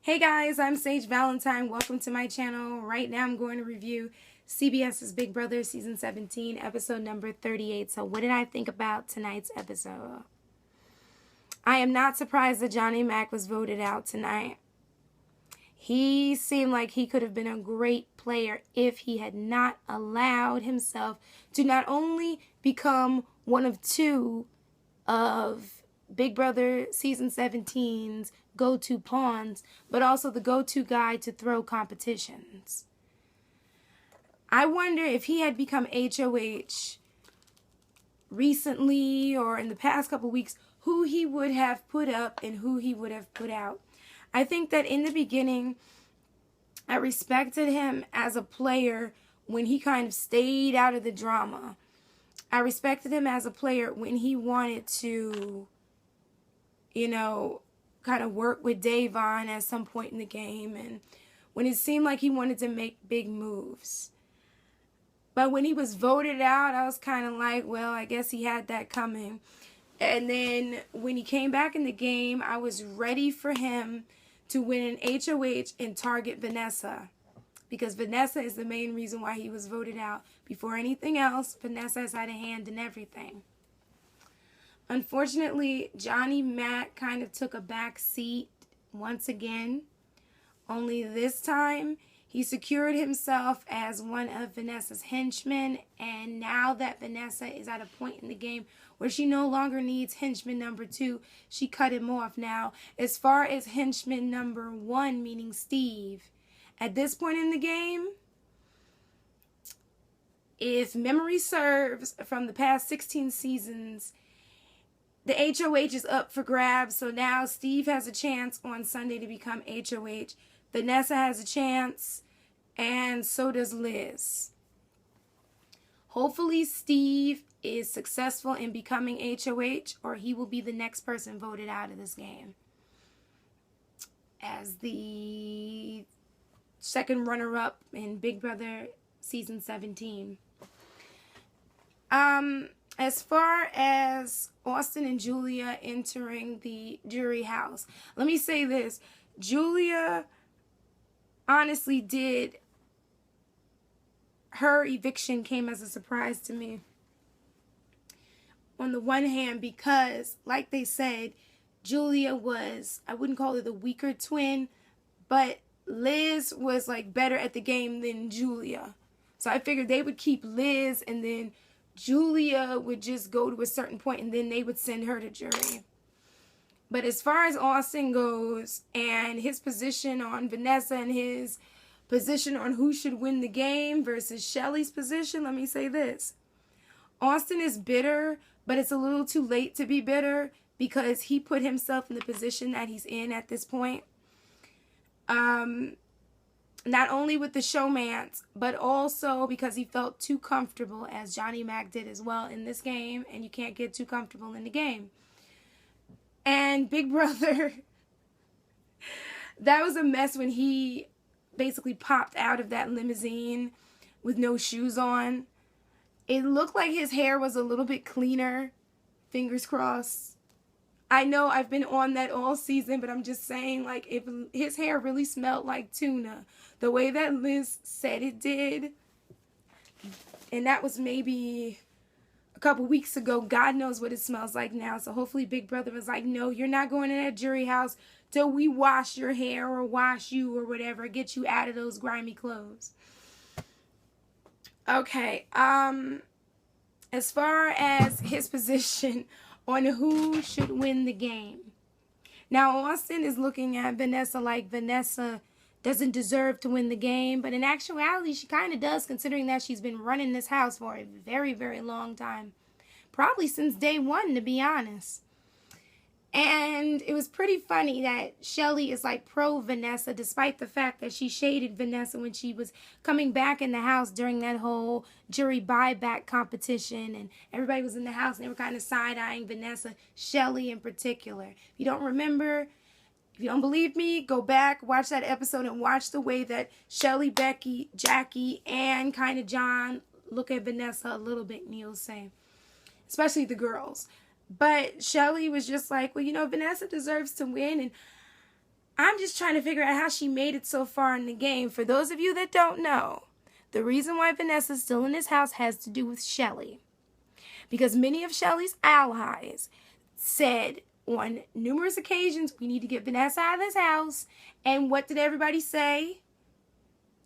Hey guys, I'm Sage Valentine. Welcome to my channel. Right now I'm going to review CBS's Big Brother Season 17, episode number 38. So what did I think about tonight's episode? I am not surprised that Johnny Mac was voted out tonight. He seemed like he could have been a great player if he had not allowed himself to not only become one of two of Big Brother Season 17's go-to pawns, but also the go-to guy to throw competitions. I wonder if he had become HOH recently or in the past couple weeks, who he would have put up and who he would have put out. I think that in the beginning, I respected him as a player when he kind of stayed out of the drama. I respected him as a player when he wanted to, kind of work with Davon at some point in the game and when it seemed like he wanted to make big moves. But when he was voted out, I was kind of like, well, I guess he had that coming. And then when he came back in the game, I was ready for him to win an HOH and target Vanessa. Because Vanessa is the main reason why he was voted out. Before anything else, Vanessa has had a hand in everything. Unfortunately, Johnny Mac kind of took a back seat once again. Only this time, he secured himself as one of Vanessa's henchmen. And now that Vanessa is at a point in the game where she no longer needs henchman number 2, she cut him off now. As far as henchman number 1, meaning Steve, at this point in the game, if memory serves from the past 16 seasons, the HOH is up for grabs, so now Steve has a chance on Sunday to become HOH. Vanessa has a chance, and so does Liz. Hopefully Steve is successful in becoming HOH, or he will be the next person voted out of this game as the second runner-up in Big Brother Season 17. As far as Austin and Julia entering the jury house, let me say this. Julia honestly her eviction came as a surprise to me. On the one hand, because, like they said, Julia was, I wouldn't call her the weaker twin, but Liz was like better at the game than Julia. So I figured they would keep Liz and then Julia would just go to a certain point and then they would send her to jury. But as far as Austin goes and his position on Vanessa and his position on who should win the game versus Shelly's position, let me say this. Austin is bitter, but it's a little too late to be bitter because he put himself in the position that he's in at this point. Not only with the showmance, but also because he felt too comfortable, as Johnny Mac did as well in this game, and you can't get too comfortable in the game. And Big Brother, that was a mess when he basically popped out of that limousine with no shoes on. It looked like his hair was a little bit cleaner, fingers crossed. I know I've been on that all season, but I'm just saying, like, if his hair really smelled like tuna, the way that Liz said it did, and that was maybe a couple weeks ago, God knows what it smells like now. So hopefully Big Brother was like, no, you're not going in that jury house till we wash your hair or wash you or whatever, get you out of those grimy clothes. Okay, as far as his position on who should win the game. Now, Austin is looking at Vanessa like Vanessa doesn't deserve to win the game, but in actuality, she kind of does, considering that she's been running this house for a very, very long time. Probably since day one, to be honest. And it was pretty funny that Shelly is like pro-Vanessa, despite the fact that she shaded Vanessa when she was coming back in the house during that whole jury buyback competition. And everybody was in the house and they were kind of side-eyeing Vanessa, Shelly in particular. If you don't remember, if you don't believe me, go back, watch that episode and watch the way that Shelly, Becky, Jackie, and kind of John look at Vanessa a little bit, Neil say. Especially the girls. But Shelly was just like, well, Vanessa deserves to win. And I'm just trying to figure out how she made it so far in the game. For those of you that don't know, the reason why Vanessa's still in this house has to do with Shelly. Because many of Shelly's allies said on numerous occasions, we need to get Vanessa out of this house. And what did everybody say?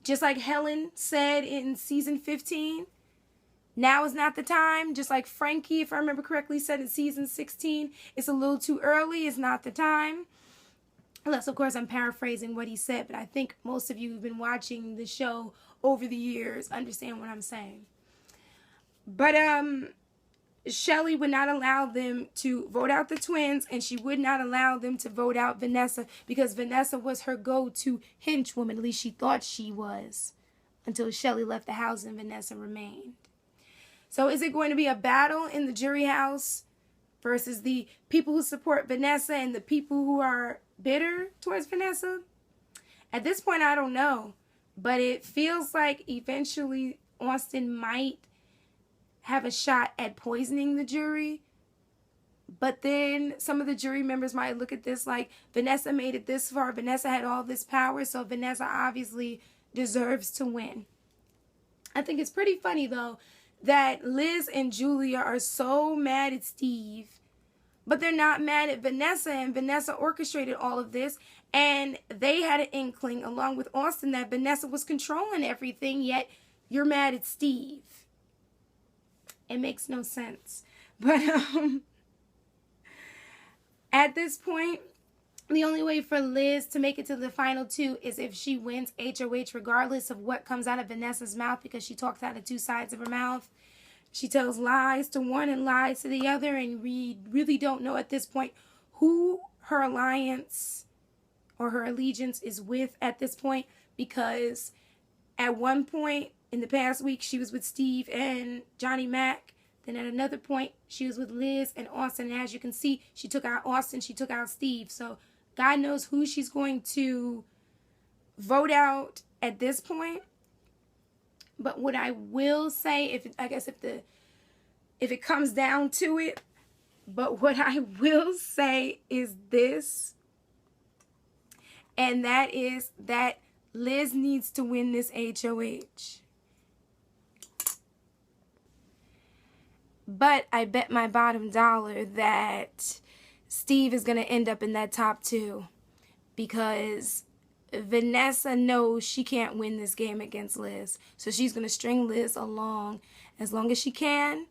Just like Helen said in season 15, now is not the time. Just like Frankie, if I remember correctly, said in season 16, it's a little too early, it's not the time. Unless, of course, I'm paraphrasing what he said, but I think most of you who've been watching the show over the years understand what I'm saying. But Shelly would not allow them to vote out the twins, and she would not allow them to vote out Vanessa because Vanessa was her go-to henchwoman. At least she thought she was, until Shelly left the house and Vanessa remained. So is it going to be a battle in the jury house versus the people who support Vanessa and the people who are bitter towards Vanessa? At this point, I don't know. But it feels like eventually Austin might have a shot at poisoning the jury. But then some of the jury members might look at this like, Vanessa made it this far. Vanessa had all this power, so Vanessa obviously deserves to win. I think it's pretty funny, though, that Liz and Julia are so mad at Steve, but they're not mad at Vanessa, and Vanessa orchestrated all of this, and they had an inkling, along with Austin, that Vanessa was controlling everything, yet you're mad at Steve. It makes no sense. But at this point, the only way for Liz to make it to the final two is if she wins HOH, regardless of what comes out of Vanessa's mouth, because she talks out of two sides of her mouth. She tells lies to one and lies to the other, and we really don't know at this point who her alliance or her allegiance is with at this point, because at one point in the past week she was with Steve and Johnny Mac. Then at another point she was with Liz and Austin, and as you can see, she took out Austin, she took out Steve. So God knows who she's going to vote out at this point. But what I will say, if it comes down to it, but what I will say is this, and that is that Liz needs to win this HOH. But I bet my bottom dollar that Steve is going to end up in that top two, because Vanessa knows she can't win this game against Liz. So she's going to string Liz along as long as she can.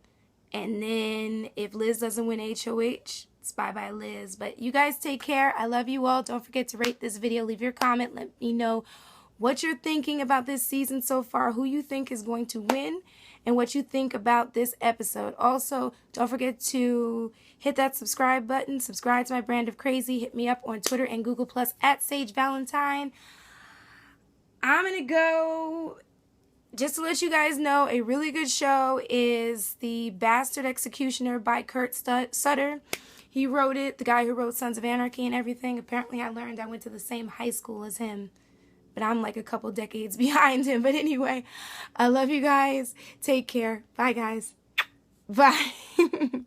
And then if Liz doesn't win HOH, it's bye-bye Liz. But you guys take care. I love you all. Don't forget to rate this video. Leave your comment. Let me know what you're thinking about this season so far, who you think is going to win, and what you think about this episode. Also, don't forget to hit that subscribe button. Subscribe to my brand of crazy. Hit me up on Twitter and Google Plus at Sage Valentine. I'm going to go, just to let you guys know, a really good show is The Bastard Executioner by Kurt Sutter. He wrote it, the guy who wrote Sons of Anarchy and everything. Apparently I learned I went to the same high school as him, but I'm like a couple decades behind him. But anyway, I love you guys. Take care. Bye, guys. Bye.